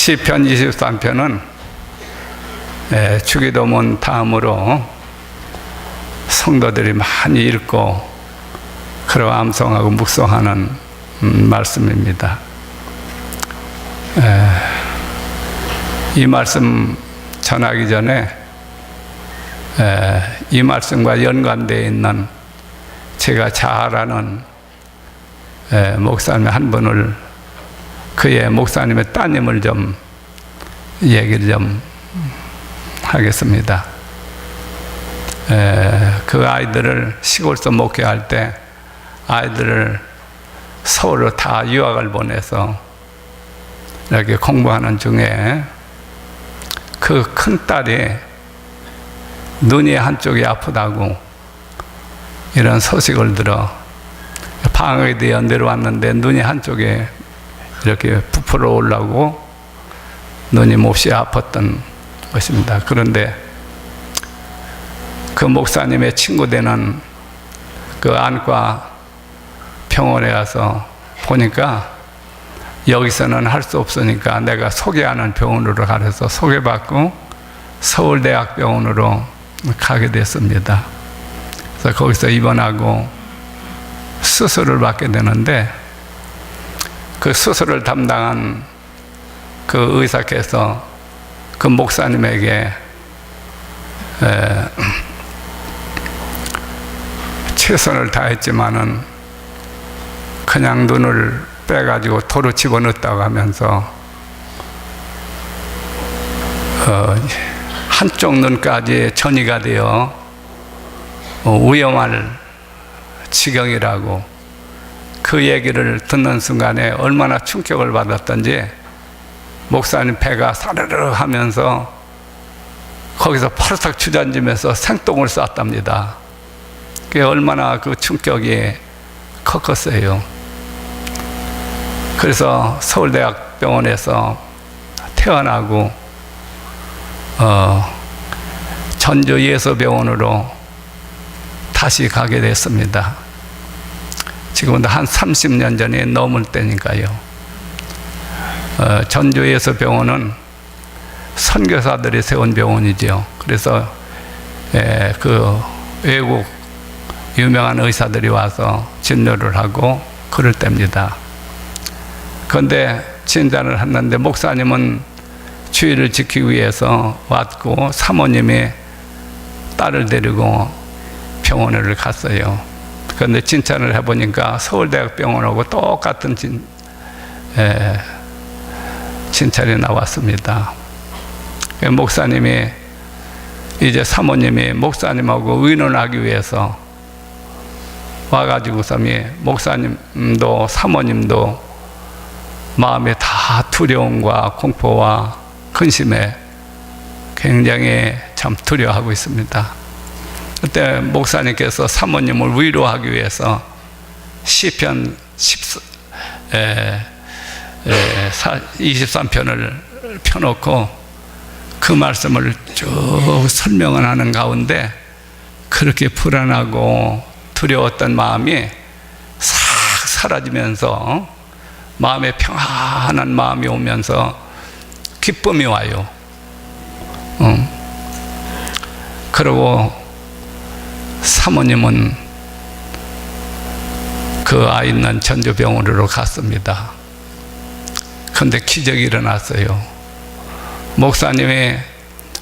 시편 23편은 주기도문 다음으로 성도들이 많이 읽고 그리고 암송하고 묵송하는 말씀입니다. 이 말씀 전하기 전에 이 말씀과 연관되어 있는 제가 잘 아는 목사님 한 분을, 그의 목사님의 따님을 좀 얘기를 좀 하겠습니다. 그 아이들을 시골에서 목회할 때 아이들을 서울로 다 유학을 보내서 이렇게 공부하는 중에 그 큰딸이 눈이 한쪽이 아프다고 이런 소식을 들어 방학에 대해 내려왔는데 눈이 한쪽에 이렇게 부풀어 올라오고 눈이 몹시 아팠던 것입니다. 그런데 그 목사님의 친구 되는 그 안과 병원에 가서 보니까 여기서는 할 수 없으니까 내가 소개하는 병원으로 가서 소개받고 서울대학병원으로 가게 됐습니다. 그래서 거기서 입원하고 수술을 받게 되는데, 그 수술을 담당한 그 의사께서 그 목사님에게 최선을 다했지만은 그냥 눈을 빼가지고 도로 집어넣었다고 하면서 한쪽 눈까지 전이가 되어 위험할 지경이라고, 그 얘기를 듣는 순간에 얼마나 충격을 받았던지 목사님 배가 사르르 하면서 거기서 파르삭 주저앉으면서 생똥을 쌌답니다. 그게 얼마나 그 충격이 컸겠어요. 그래서 서울대학병원에서 퇴원하고 전주 예서병원으로 다시 가게 됐습니다. 지금은 한 30년 전이 넘을 때니까요. 전주 예서병원은 선교사들이 세운 병원이죠. 그래서 그 외국 유명한 의사들이 와서 진료를 하고 그럴 때입니다. 그런데 진단을 했는데 목사님은 주의를 지키기 위해서 왔고 사모님이 딸을 데리고 병원을 갔어요. 그런데 진찰을 해보니까 서울대학병원하고 똑같은 진찰이 나왔습니다. 목사님이 이제 사모님이 목사님하고 의논하기 위해서 와가지고서 목사님도 사모님도 마음에 다 두려움과 공포와 근심에 굉장히 참 두려워하고 있습니다. 그때 목사님께서 사모님을 위로하기 위해서 시편 23편을 펴놓고 그 말씀을 쭉 설명을 하는 가운데 그렇게 불안하고 두려웠던 마음이 싹 사라지면서 마음에 평안한 마음이 오면서 기쁨이 와요. 그리고 사모님은 그 아이 있는 전주병원으로 갔습니다. 그런데 기적이 일어났어요.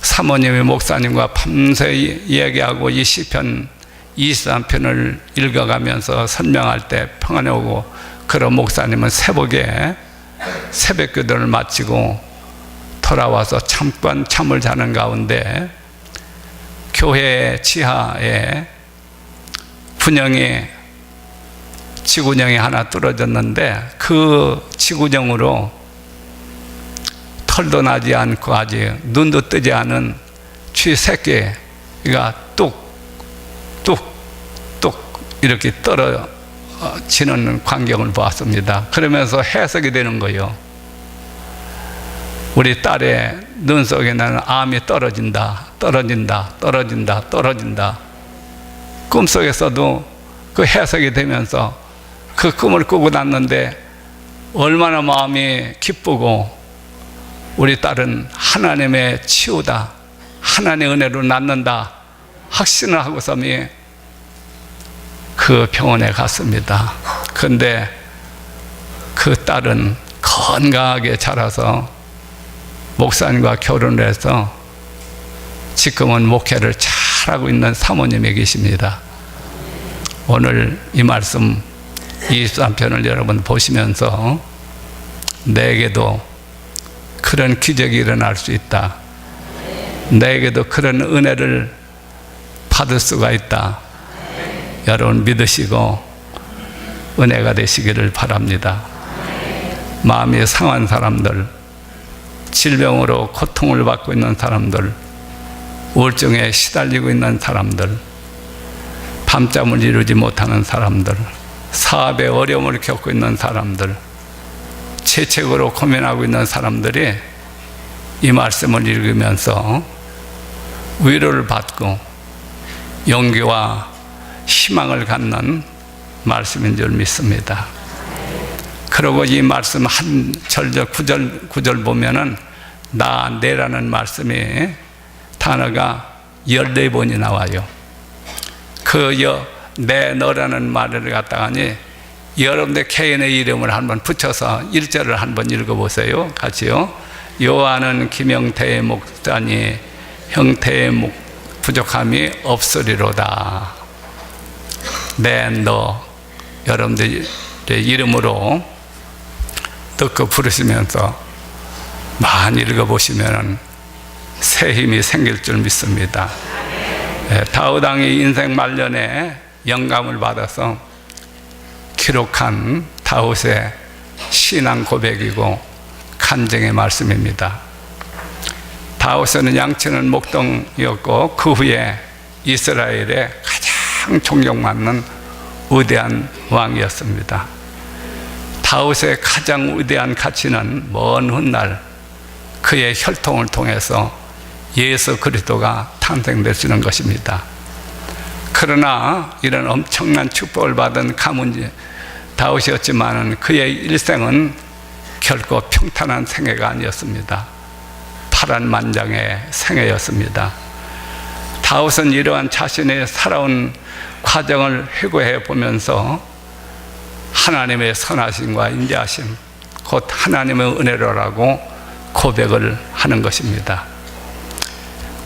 사모님이 목사님과 밤새 이야기하고 이 시편 23편을 읽어가면서 설명할 때 평안이 오고, 그런 목사님은 새벽에 새벽 기도를 마치고 돌아와서 잠깐 잠을 자는 가운데 교회 지하에 지구정이 하나 뚫어졌는데 그 지구정으로 털도 나지 않고 아직 눈도 뜨지 않은 쥐 새끼가 뚝뚝뚝 이렇게 떨어지는 광경을 보았습니다. 그러면서 해석이 되는 거예요. 우리 딸의 눈 속에는 암이 떨어진다. 꿈속에서도 그 해석이 되면서 그 꿈을 꾸고 났는데 얼마나 마음이 기쁘고 우리 딸은 하나님의 치유다, 하나님의 은혜로 낫는다 확신을 하고서 그 병원에 갔습니다. 그런데 그 딸은 건강하게 자라서 목사님과 결혼을 해서 지금은 목회를 잘하고 있는 사모님이 계십니다. 오늘 이 말씀 23편을 여러분 보시면서 내게도 그런 기적이 일어날 수 있다, 내게도 그런 은혜를 받을 수가 있다, 여러분 믿으시고 은혜가 되시기를 바랍니다. 마음이 상한 사람들, 질병으로 고통을 받고 있는 사람들, 우울증에 시달리고 있는 사람들, 밤잠을 이루지 못하는 사람들, 사업에 어려움을 겪고 있는 사람들, 재책으로 고민하고 있는 사람들이 이 말씀을 읽으면서 위로를 받고 용기와 희망을 갖는 말씀인 줄 믿습니다. 그리고 이 말씀 한 절절 구절 보면은 나, 내라는 말씀이 단어가 14번이 나와요. 그 내, 너라는 말을 갖다가니 여러분들 개인의 이름을 한번 붙여서 1절을 한번 읽어보세요. 같이요. 요한은 김영태의 목자니 형태의 부족함이 없으리로다. 내, 너 여러분들의 이름으로 듣고 부르시면서 많이 읽어보시면 새 힘이 생길 줄 믿습니다. 다윗 왕이 인생 말년에 영감을 받아서 기록한 다윗의 신앙 고백이고 간증의 말씀입니다. 다윗은 양치는 목동이었고 그 후에 이스라엘의 가장 존경받는 위대한 왕이었습니다. 다윗의 가장 위대한 가치는 먼 훗날 그의 혈통을 통해서 예수 그리스도가 탄생되시는 것입니다. 그러나 이런 엄청난 축복을 받은 가문 다윗이었지만 그의 일생은 결코 평탄한 생애가 아니었습니다. 파란만장의 생애였습니다. 다윗은 이러한 자신의 살아온 과정을 회고해 보면서 하나님의 선하심과 인자하심, 곧 하나님의 은혜로라고 고백을 하는 것입니다.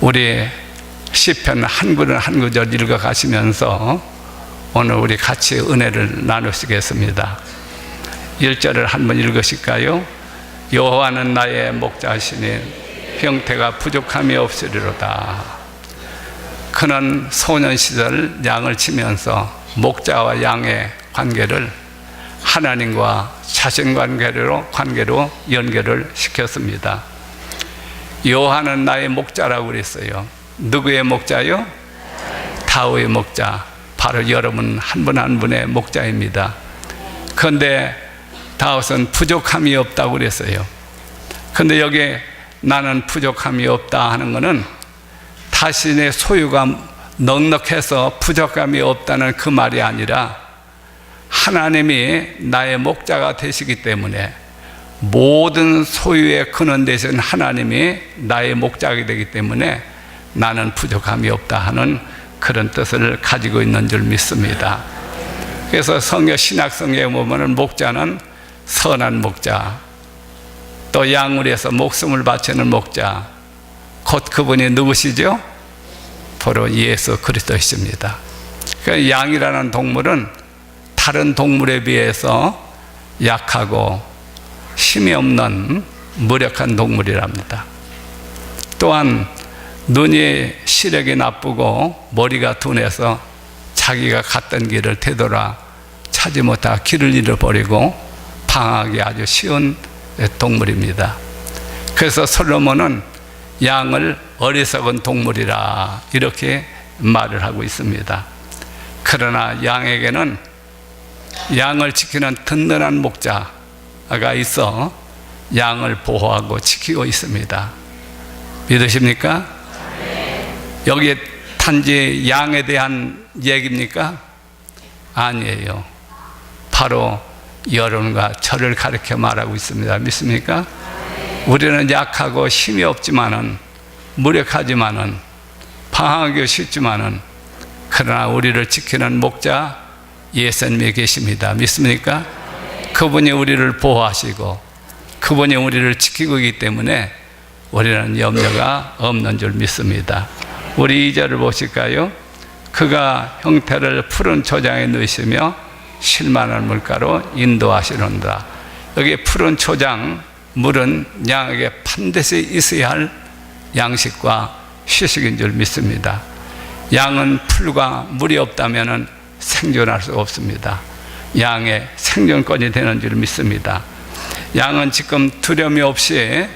우리 시편 한 구절 한 구절 읽어 가시면서 오늘 우리 같이 은혜를 나누시겠습니다. 1절을 한번 읽으실까요? 여호와는 나의 목자시니 형태가 부족함이 없으리로다. 그는 소년 시절 양을 치면서 목자와 양의 관계를 하나님과 자신 관계로 연결을 시켰습니다. 요한은 나의 목자라고 그랬어요. 누구의 목자요? 다윗의 목자. 바로 여러분 한 분 한 분의 목자입니다. 그런데 다윗은 부족함이 없다고 그랬어요. 그런데 여기 나는 부족함이 없다 하는 것은 자신의 소유가 넉넉해서 부족함이 없다는 그 말이 아니라 하나님이 나의 목자가 되시기 때문에 모든 소유의 근원 되신 하나님이 나의 목자가 되기 때문에 나는 부족함이 없다 하는 그런 뜻을 가지고 있는 줄 믿습니다. 그래서 성경 신약성경에 보면 목자는 선한 목자, 또 양을 위해서 목숨을 바치는 목자, 곧 그분이 누구시죠? 바로 예수 그리스도이십니다. 그러니까 양이라는 동물은 다른 동물에 비해서 약하고 힘이 없는 무력한 동물이랍니다. 또한 눈이 시력이 나쁘고 머리가 둔해서 자기가 갔던 길을 되돌아 찾지 못하고 길을 잃어버리고 방황하기 아주 쉬운 동물입니다. 그래서 솔로몬은 양을 어리석은 동물이라 이렇게 말을 하고 있습니다. 그러나 양에게는 양을 지키는 든든한 목자가 있어 양을 보호하고 지키고 있습니다. 믿으십니까? 여기에 단지 양에 대한 얘기입니까? 아니에요. 바로 여러분과 저를 가르쳐 말하고 있습니다. 믿습니까? 우리는 약하고 힘이 없지만은, 무력하지만은, 방황하기 쉽지만은, 그러나 우리를 지키는 목자 예수님이 계십니다. 믿습니까? 그분이 우리를 보호하시고 그분이 우리를 지키고 있기 때문에 우리는 염려가 없는 줄 믿습니다. 우리 2절을 보실까요? 그가 형태를 푸른 초장에 넣으시며 실만한 물가로 인도하시는다. 여기 푸른 초장, 물은 양에게 반드시 있어야 할 양식과 휴식인 줄 믿습니다. 양은 풀과 물이 없다면 생존할 수 없습니다. 양의 생존권이 되는 줄 믿습니다. 양은 지금 두려움이 없이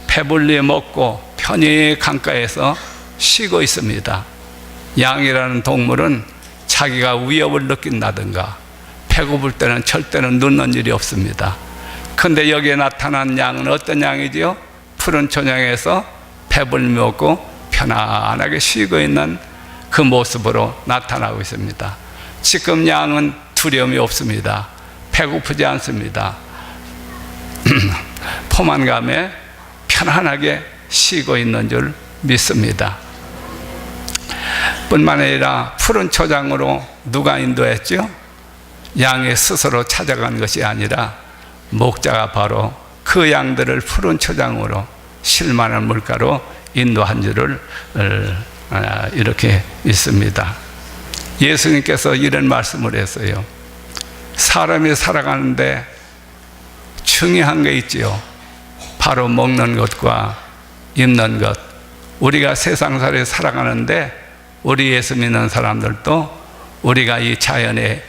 배불리 먹고 편히 강가에서 쉬고 있습니다. 양이라는 동물은 자기가 위협을 느낀다든가 배고플 때는 절대로 눕는 일이 없습니다. 그런데 여기에 나타난 양은 어떤 양이지요? 푸른 초장에서 배불리 먹고 편안하게 쉬고 있는 그 모습으로 나타나고 있습니다. 지금 양은 두려움이 없습니다. 배고프지 않습니다. 포만감에 편안하게 쉬고 있는 줄 믿습니다. 뿐만 아니라 푸른 초장으로 누가 인도했죠? 양이 스스로 찾아간 것이 아니라 목자가 바로 그 양들을 푸른 초장으로 실만한 물가로 인도한 줄을 이렇게 믿습니다. 예수님께서 이런 말씀을 했어요. 사람이 살아가는데 중요한 게 있지요. 바로 먹는 것과 입는 것. 우리가 세상살이 살아가는데 우리 예수 믿는 사람들도 우리가 이 자연의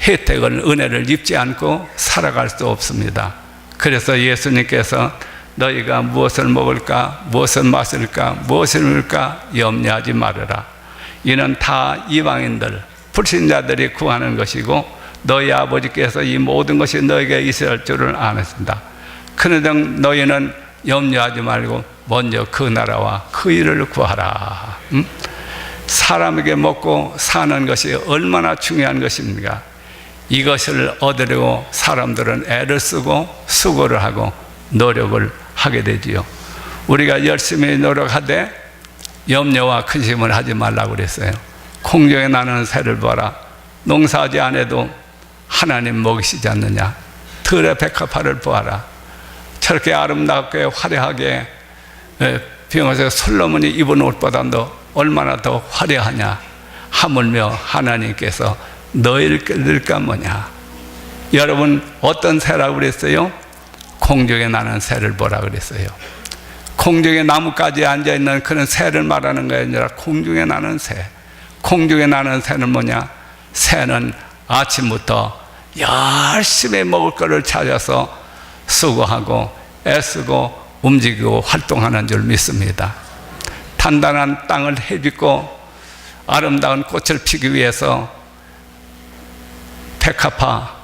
혜택을, 은혜를 입지 않고 살아갈 수 없습니다. 그래서 예수님께서 너희가 무엇을 먹을까, 무엇을 마실까, 무엇을 입을까 염려하지 말아라. 이는 다 이방인들, 불신자들이 구하는 것이고 너희 아버지께서 이 모든 것이 너에게 있을 줄을 아십니다. 그러나 너희는 염려하지 말고 먼저 그 나라와 그 일을 구하라. 사람에게 먹고 사는 것이 얼마나 중요한 것입니까? 이것을 얻으려고 사람들은 애를 쓰고 수고를 하고 노력을 하게 되지요. 우리가 열심히 노력하되 염려와 근심을 하지 말라고 그랬어요. 공중에 나는 새를 봐라. 농사하지 않아도 하나님 먹이시지 않느냐. 들의 백합화를 보아라. 저렇게 아름답게 화려하게 비용에서 솔로몬이 입은 옷보다도 얼마나 더 화려하냐. 하물며 하나님께서 너희를 끌까 뭐냐. 여러분 어떤 새라고 그랬어요? 공중에 나는 새를 보라 그랬어요. 공중에 나뭇가지에 앉아있는 그런 새를 말하는 게 아니라 공중에 나는 새. 공중에 나는 새는 뭐냐? 새는 아침부터 열심히 먹을 것을 찾아서 수고하고 애쓰고 움직이고 활동하는 줄 믿습니다. 단단한 땅을 헤집고 아름다운 꽃을 피기 위해서 백합화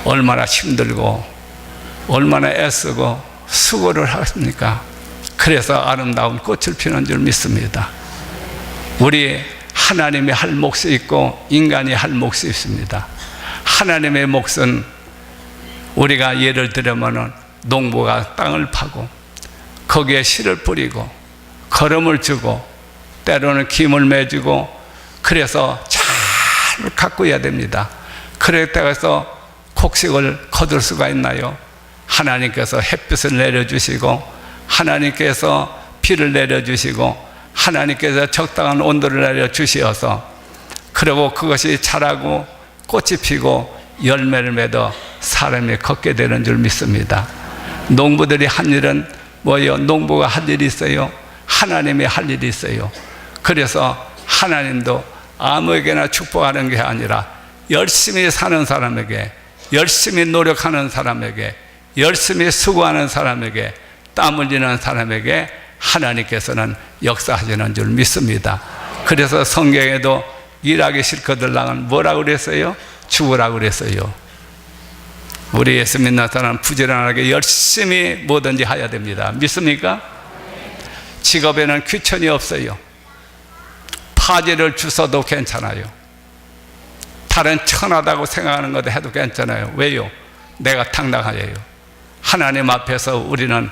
얼마나 힘들고 얼마나 애쓰고 수고를 하십니까? 그래서 아름다운 꽃을 피는 줄 믿습니다. 우리 하나님이 할 몫이 있고 인간이 할 몫이 있습니다. 하나님의 몫은 우리가 예를 들면 농부가 땅을 파고 거기에 씨를 뿌리고 거름을 주고 때로는 김을 매주고 그래서 잘 가꾸어야 됩니다. 그래서 곡식을 거둘 수가 있나요? 하나님께서 햇빛을 내려주시고 하나님께서 비를 내려주시고 하나님께서 적당한 온도를 내려주시어서 그리고 그것이 자라고 꽃이 피고 열매를 맺어 사람이 걷게 되는 줄 믿습니다. 농부들이 한 일은 뭐예요? 농부가 할 일이 있어요. 하나님이 할 일이 있어요. 그래서 하나님도 아무에게나 축복하는 게 아니라 열심히 사는 사람에게, 열심히 노력하는 사람에게, 열심히 수고하는 사람에게, 땀 흘리는 사람에게 하나님께서는 역사하시는 줄 믿습니다. 그래서 성경에도 일하기 싫거들랑은 뭐라고 그랬어요? 죽으라고 그랬어요. 우리 예수 믿는 사람은 부지런하게 열심히 뭐든지 해야 됩니다. 믿습니까? 직업에는 귀천이 없어요. 파지를 주셔도 괜찮아요. 다른 천하다고 생각하는 것도 해도 괜찮아요. 왜요? 내가 당당하여요. 하나님 앞에서 우리는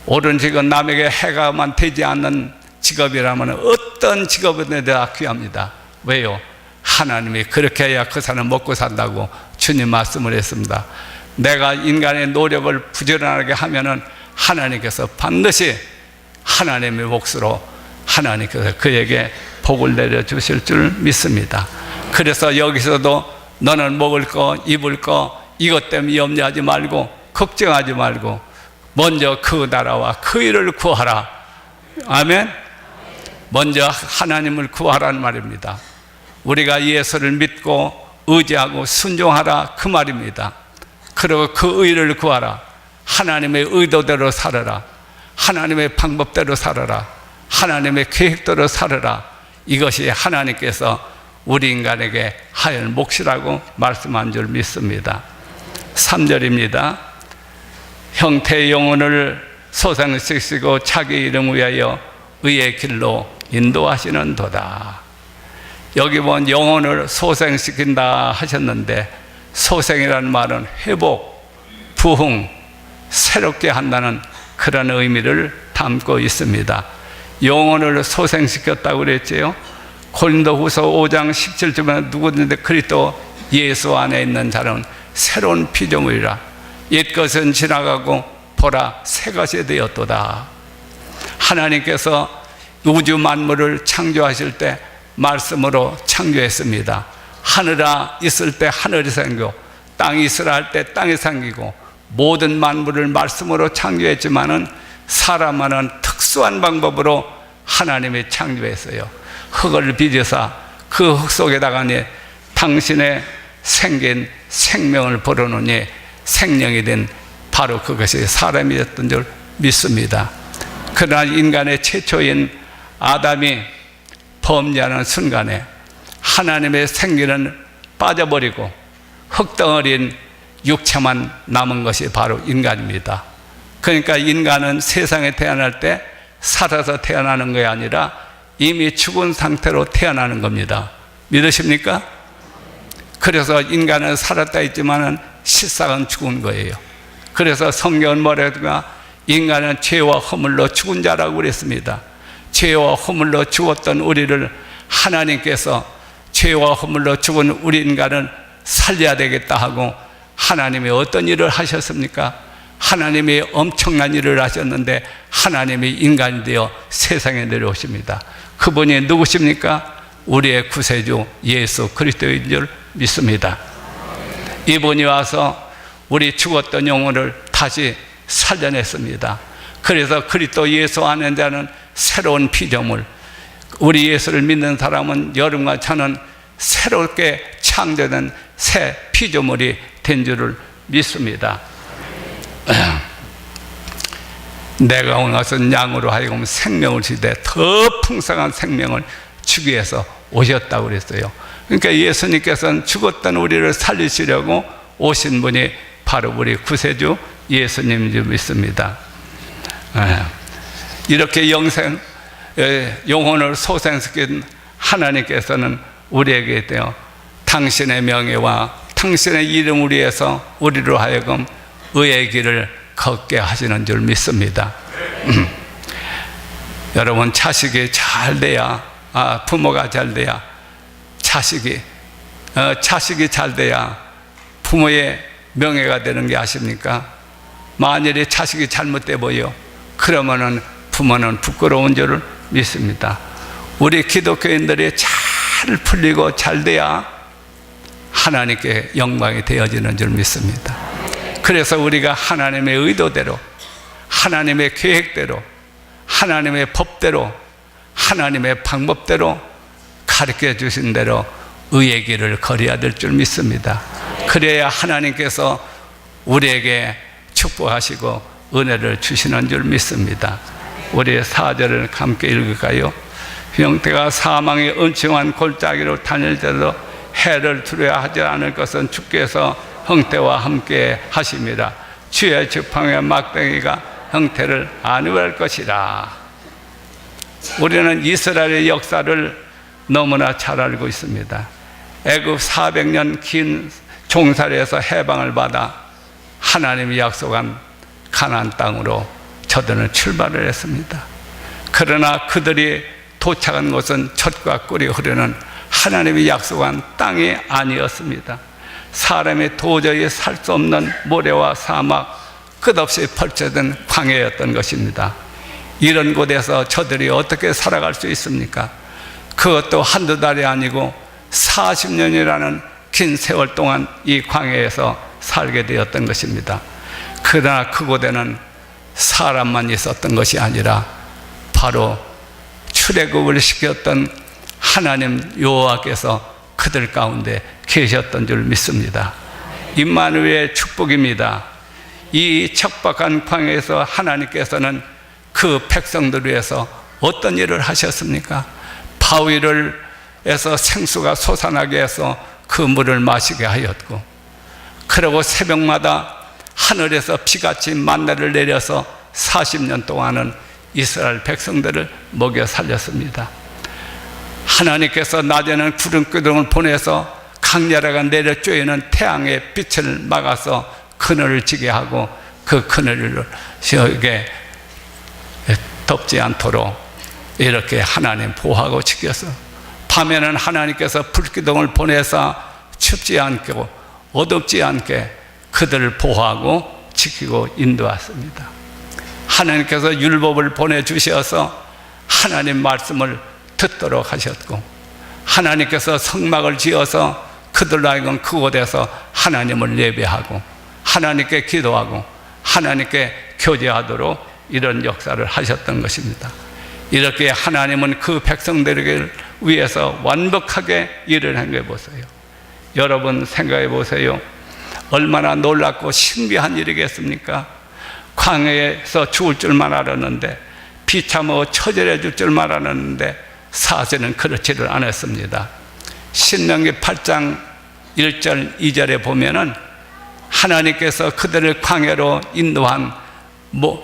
옳은 직업, 남에게 해가만 되지 않는 직업이라면 어떤 직업이든 다 귀합니다. 왜요? 하나님이 그렇게 해야 그 사람 먹고 산다고 주님 말씀을 했습니다. 내가 인간의 노력을 부지런하게 하면은 하나님께서 반드시 하나님의 몫으로 하나님께서 그에게 복을 내려주실 줄 믿습니다. 그래서 여기서도 너는 먹을 거, 입을 거 이것 때문에 염려하지 말고 걱정하지 말고 먼저 그 나라와 그 일을 구하라. 아멘. 먼저 하나님을 구하라는 말입니다. 우리가 예수를 믿고 의지하고 순종하라 그 말입니다. 그리고 그 의를 구하라. 하나님의 의도대로 살아라. 하나님의 방법대로 살아라. 하나님의 계획대로 살아라. 이것이 하나님께서 우리 인간에게 하열 몫이라고 말씀한 줄 믿습니다. 3절입니다. 형태의 영혼을 소생시키시고 자기 이름 위하여 의의 길로 인도하시는 도다. 여기 보면 영혼을 소생시킨다 하셨는데 소생이라는 말은 회복, 부흥, 새롭게 한다는 그런 의미를 담고 있습니다. 영혼을 소생시켰다고 그랬지요. 고린도후서 5장 17절에 누구든지 그리스도 예수 안에 있는 자는 새로운 피조물이라. 옛것은 지나가고 보라 새 것이 되었도다. 하나님께서 우주 만물을 창조하실 때 말씀으로 창조했습니다. 하늘아 있을 때 하늘이 생기고 땅이 있으라 할 때 땅이 생기고 모든 만물을 말씀으로 창조했지만은 사람만은 특수한 방법으로 하나님이 창조했어요. 흙을 빚어서 그 흙 속에다가 당신의 생긴 생명을 불어넣으니 생명이 된 바로 그것이 사람이었던 줄 믿습니다. 그러나 인간의 최초인 아담이 범죄하는 순간에 하나님의 생기는 빠져버리고 흙덩어리인 육체만 남은 것이 바로 인간입니다. 그러니까 인간은 세상에 태어날 때 살아서 태어나는 것이 아니라 이미 죽은 상태로 태어나는 겁니다. 믿으십니까? 그래서 인간은 살았다 했지만은 실상은 죽은 거예요. 그래서 성경은 뭐라든가 인간은 죄와 허물로 죽은 자라고 그랬습니다. 죄와 허물로 죽었던 우리를 하나님께서 죄와 허물로 죽은 우리 인간을 살려야 되겠다 하고 하나님이 어떤 일을 하셨습니까? 하나님이 엄청난 일을 하셨는데 하나님이 인간이 되어 세상에 내려오십니다. 그분이 누구십니까? 우리의 구세주 예수 그리스도인 줄 믿습니다. 이분이 와서 우리 죽었던 영혼을 다시 살려냈습니다. 그래서 그리스도 예수 안에 자는 새로운 피조물, 우리 예수를 믿는 사람은 여러분과 저는 새롭게 창조된 새 피조물이 된 줄을 믿습니다. 내가 오는 것은 양으로 하여금 생명을 주되 더 풍성한 생명을 주기 위해서 오셨다고 그랬어요. 그러니까 예수님께서는 죽었던 우리를 살리시려고 오신 분이 바로 우리 구세주 예수님인 줄 믿습니다. 이렇게 영혼을 소생시킨 하나님께서는 우리에게 되어 당신의 명예와 당신의 이름을 위해서 우리로 하여금 의의 길을 걷게 하시는 줄 믿습니다. 여러분, 자식이 잘 돼야, 부모가 잘 돼야 자식이 잘 돼야 부모의 명예가 되는 게 아십니까? 만일에 자식이 잘못돼 보여 그러면은 부모는 부끄러운 줄을 믿습니다. 우리 기독교인들이 잘 풀리고 잘 돼야 하나님께 영광이 되어지는 줄 믿습니다. 그래서 우리가 하나님의 의도대로, 하나님의 계획대로, 하나님의 법대로, 하나님의 방법대로 가르쳐 주신 대로 의의 길을 걸어야 될 줄 믿습니다. 그래야 하나님께서 우리에게 축복하시고 은혜를 주시는 줄 믿습니다. 우리의 4절을 함께 읽을까요? 형태가 사망의 은총한 골짜기로 다닐 때도 해를 두려워하지 않을 것은 주께서 형태와 함께 하심이라. 주의 지팡이와 막대기가 형태를 안위할 것이라. 우리는 이스라엘의 역사를 너무나 잘 알고 있습니다. 애굽 400년 긴 종살이에서 해방을 받아 하나님이 약속한 가나안 땅으로 저들은 출발을 했습니다. 그러나 그들이 도착한 곳은 젖과 꿀이 흐르는 하나님이 약속한 땅이 아니었습니다. 사람이 도저히 살 수 없는 모래와 사막, 끝없이 펼쳐진 광야였던 것입니다. 이런 곳에서 저들이 어떻게 살아갈 수 있습니까? 그것도 한두 달이 아니고 40년이라는 긴 세월 동안 이 광야에서 살게 되었던 것입니다. 그러나 그곳에는 사람만 있었던 것이 아니라 바로 출애굽을 시켰던 하나님 여호와께서 그들 가운데 계셨던 줄 믿습니다. 임마누엘의 축복입니다. 이 척박한 광야에서 하나님께서는 그 백성들을 위해서 어떤 일을 하셨습니까? 바위를 해서 생수가 솟아나게 해서 그 물을 마시게 하였고, 그리고 새벽마다 하늘에서 비같이 만나를 내려서 40년 동안은 이스라엘 백성들을 먹여 살렸습니다. 하나님께서 낮에는 구름기둥을 보내서 강렬하게 내려 쬐이는 태양의 빛을 막아서 그늘을 지게 하고 그 그늘을 시에게 덮지 않도록 이렇게 하나님 보호하고 지켜서, 밤에는 하나님께서 불기둥을 보내서 춥지 않고 어둡지 않게 그들을 보호하고 지키고 인도했습니다. 하나님께서 율법을 보내주셔서 하나님 말씀을 듣도록 하셨고, 하나님께서 성막을 지어서 그들로 하여금 그곳에서 하나님을 예배하고 하나님께 기도하고 하나님께 교제하도록 이런 역사를 하셨던 것입니다. 이렇게 하나님은 그 백성들에게 위해서 완벽하게 일을 한 게 보세요. 여러분 생각해 보세요. 얼마나 놀랍고 신비한 일이겠습니까? 광야에서 죽을 줄만 알았는데, 비참하고 처절해 줄 줄만 알았는데 사실은 그렇지를 않았습니다. 신명기 8장 1절 2절에 보면은 하나님께서 그들을 광야로 인도한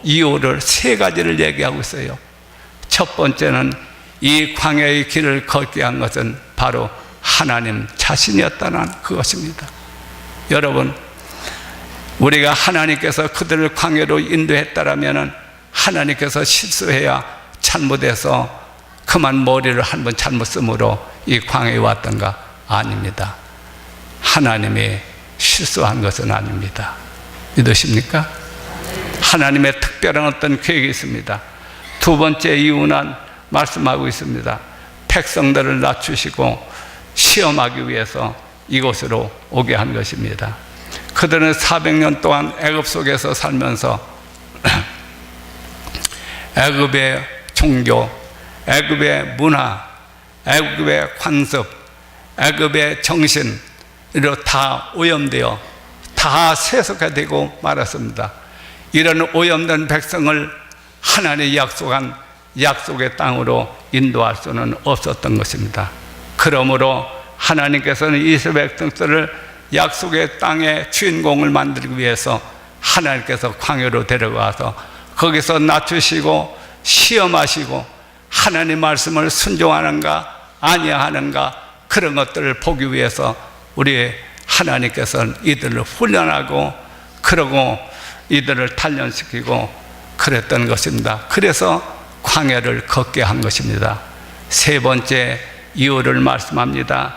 이유를 세 가지를 얘기하고 있어요. 첫 번째는 이 광야의 길을 걷게 한 것은 바로 하나님 자신이었다는 그것입니다. 여러분, 우리가 하나님께서 그들을 광야로 인도했다라면 하나님께서 실수해야 잘못해서 그만 머리를 한 번 잘못 쓰므로 이 광야에 왔던가? 아닙니다. 하나님이 실수한 것은 아닙니다. 믿으십니까? 하나님의 특별한 어떤 계획이 있습니다. 두 번째 이유는 말씀하고 있습니다. 백성들을 낮추시고 시험하기 위해서 이곳으로 오게 한 것입니다. 그들은 400년 동안 애굽 속에서 살면서 애굽의 종교, 애굽의 문화, 애굽의 관습, 애굽의 정신으로 다 오염되어 다 세속화되고 말았습니다. 이런 오염된 백성을 하나님의 약속한 약속의 땅으로 인도할 수는 없었던 것입니다. 그러므로 하나님께서는 이스라엘 백성들을 약속의 땅의 주인공을 만들기 위해서 하나님께서 광야로 데려가서 거기서 낮추시고 시험하시고 하나님 말씀을 순종하는가 아니하는가 그런 것들을 보기 위해서 우리 하나님께서는 이들을 훈련하고 그러고 이들을 단련시키고 그랬던 것입니다. 그래서 광야를 걷게 한 것입니다. 세 번째 이유를 말씀합니다.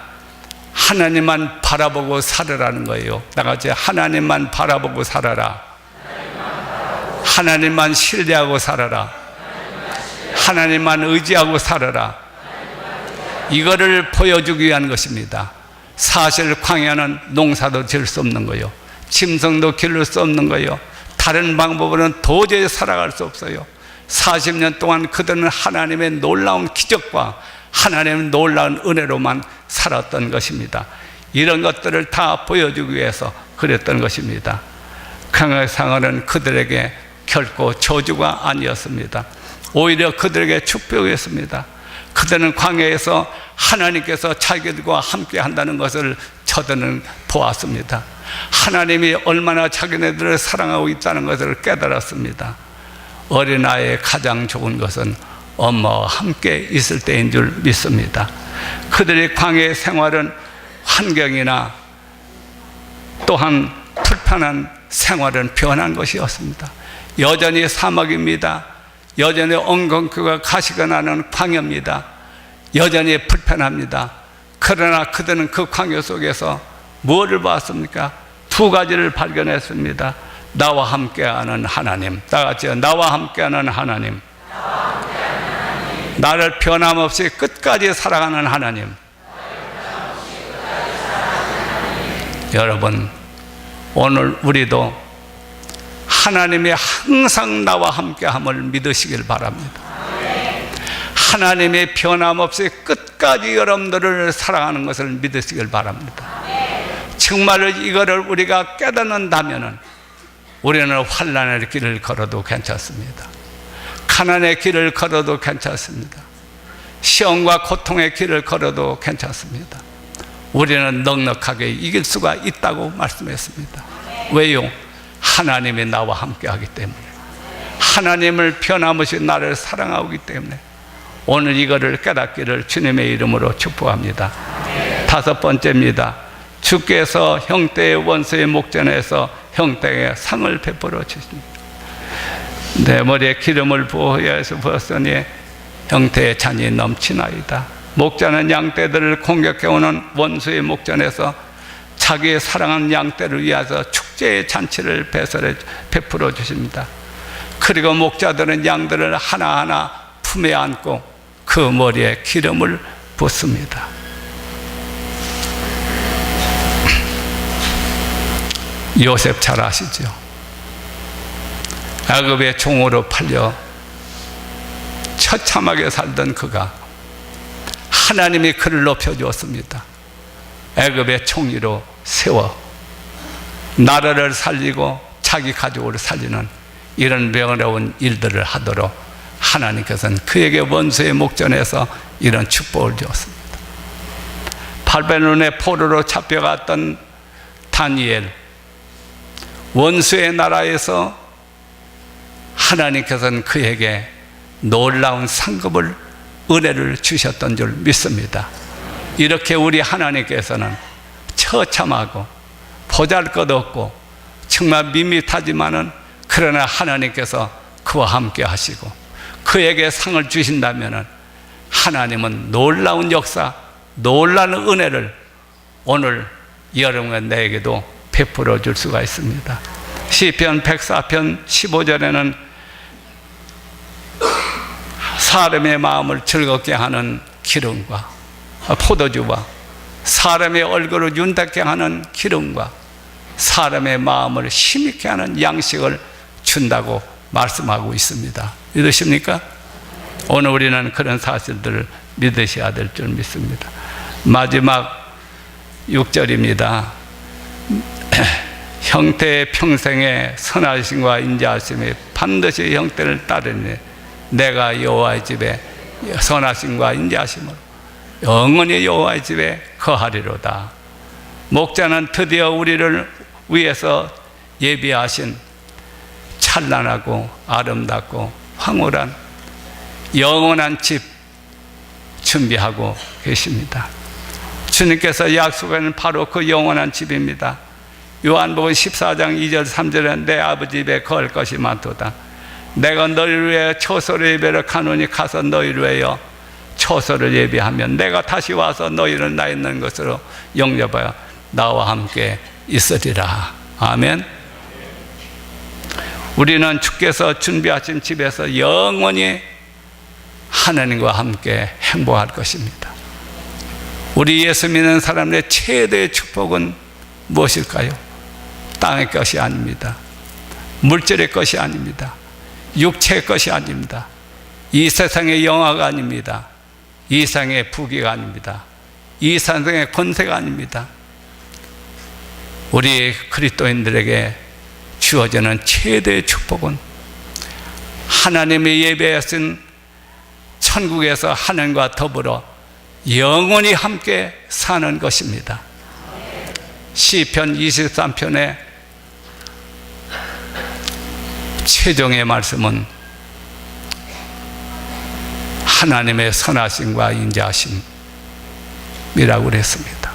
하나님만 바라보고 살으라는 거예요. 나같이 하나님만 바라보고 살아라. 하나님만 신뢰하고 살아라. 하나님만 의지하고 살아라. 이거를 보여주기 위한 것입니다. 사실 광야는 농사도 지을 수 없는 거예요. 짐승도 기를 수 없는 거예요. 다른 방법으로는 도저히 살아갈 수 없어요. 40년 동안 그들은 하나님의 놀라운 기적과 하나님의 놀라운 은혜로만 살았던 것입니다. 이런 것들을 다 보여주기 위해서 그랬던 것입니다. 광야의 생활은 그들에게 결코 저주가 아니었습니다. 오히려 그들에게 축복이었습니다. 그들은 광야에서 하나님께서 자기들과 함께 한다는 것을 저들은 보았습니다. 하나님이 얼마나 자기네들을 사랑하고 있다는 것을 깨달았습니다. 어린아이의 가장 좋은 것은 엄마와 함께 있을 때인 줄 믿습니다. 그들의 광야의 생활은 환경이나 또한 불편한 생활은 변한 것이 없습니다. 여전히 사막입니다. 여전히 엉겅퀴가 가시가 나는 광야입니다. 여전히 불편합니다. 그러나 그들은 그 광야 속에서 뭐를 봤습니까? 두 가지를 발견했습니다. 나와 함께하는 하나님. 다 같이요. 나와 함께하는 하나님. 나를 변함없이 끝까지 사랑하는 하나님. 여러분, 오늘 우리도 하나님이 항상 나와 함께함을 믿으시길 바랍니다. 하나님이 변함없이 끝까지 여러분들을 사랑하는 것을 믿으시길 바랍니다. 정말로 이거를 우리가 깨닫는다면 우리는 환난의 길을 걸어도 괜찮습니다. 가난의 길을 걸어도 괜찮습니다. 시험과 고통의 길을 걸어도 괜찮습니다. 우리는 넉넉하게 이길 수가 있다고 말씀했습니다. 왜요? 하나님이 나와 함께하기 때문에, 하나님을 변함없이 나를 사랑하기 때문에 오늘 이거를 깨닫기를 주님의 이름으로 축복합니다. 다섯 번째입니다. 주께서 형태의 원수의 목전에서 형태에게 상을 베풀어 주십니다. 내 머리에 기름을 부어서 부었으니 형태의 잔이 넘치나이다. 목자는 양떼들을 공격해오는 원수의 목전에서 자기의 사랑하는 양떼를 위해서 축제의 잔치를 베풀어 주십니다. 그리고 목자들은 양들을 하나하나 품에 안고 그 머리에 기름을 붓습니다. 요셉 잘 아시죠? 애굽의 종으로 팔려 처참하게 살던 그가 하나님이 그를 높여주었습니다. 애굽의 총리로 세워 나라를 살리고 자기 가족을 살리는 이런 명예로운 일들을 하도록 하나님께서는 그에게 원수의 목전에서 이런 축복을 주었습니다. 바벨론의 포로로 잡혀갔던 다니엘, 원수의 나라에서 하나님께서는 그에게 놀라운 상급을, 은혜를 주셨던 줄 믿습니다. 이렇게 우리 하나님께서는 처참하고 보잘것없고 정말 밋밋하지만은 그러나 하나님께서 그와 함께 하시고 그에게 상을 주신다면은 하나님은 놀라운 역사, 놀라운 은혜를 오늘 여러분과 내게도 베풀어 줄 수가 있습니다. 시편 104편 15절에는 사람의 마음을 즐겁게 하는 기름과 포도주와 사람의 얼굴을 윤답게 하는 기름과 사람의 마음을 힘있게 하는 양식을 준다고 말씀하고 있습니다. 믿으십니까? 오늘 우리는 그런 사실들을 믿으셔야 될 줄 믿습니다. 마지막 6절입니다. 형태의 평생의 선하심과 인자하심이 반드시 형태를 따르니 내가 여호와의 집에 선하심과 인자하심으로 영원히 여호와의 집에 거하리로다. 목자는 드디어 우리를 위해서 예비하신 찬란하고 아름답고 황홀한 영원한 집 준비하고 계십니다. 주님께서 약속하는 바로 그 영원한 집입니다. 요한복음 14장 2절 3절에 내 아버지 집에 거할 것이 많도다. 내가 너희를 위해 처소를 예배를 가노니 가서 너희를 위하여 처소를 예비하면 내가 다시 와서 너희를 나 있는 것으로 영접하여 나와 함께 있으리라. 아멘. 우리는 주께서 준비하신 집에서 영원히 하나님과 함께 행복할 것입니다. 우리 예수 믿는 사람들의 최대의 축복은 무엇일까요? 땅의 것이 아닙니다. 물질의 것이 아닙니다. 육체의 것이 아닙니다. 이 세상의 영화가 아닙니다. 이 세상의 부귀가 아닙니다. 이 세상의 권세가 아닙니다. 우리 그리스도인들에게 주어지는 최대의 축복은 하나님의 예배하신 천국에서 하나님과 더불어 영원히 함께 사는 것입니다. 시편 23편의 최종의 말씀은 하나님의 선하심과 인자하심이라고 그랬습니다.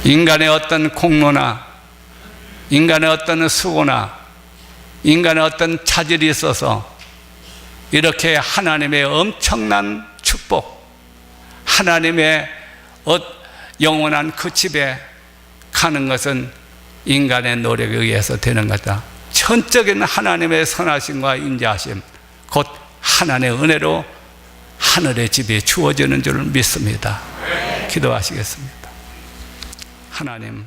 인간의 어떤 공로나 인간의 어떤 수고나 인간의 어떤 차질이 있어서 이렇게 하나님의 엄청난 축복, 하나님의 영원한 그 집에 가는 것은 인간의 노력에 의해서 되는 거다. 전적인 하나님의 선하심과 인자하심, 곧 하나님의 은혜로 하늘의 집이 주어지는 줄 믿습니다. 기도하시겠습니다. 하나님,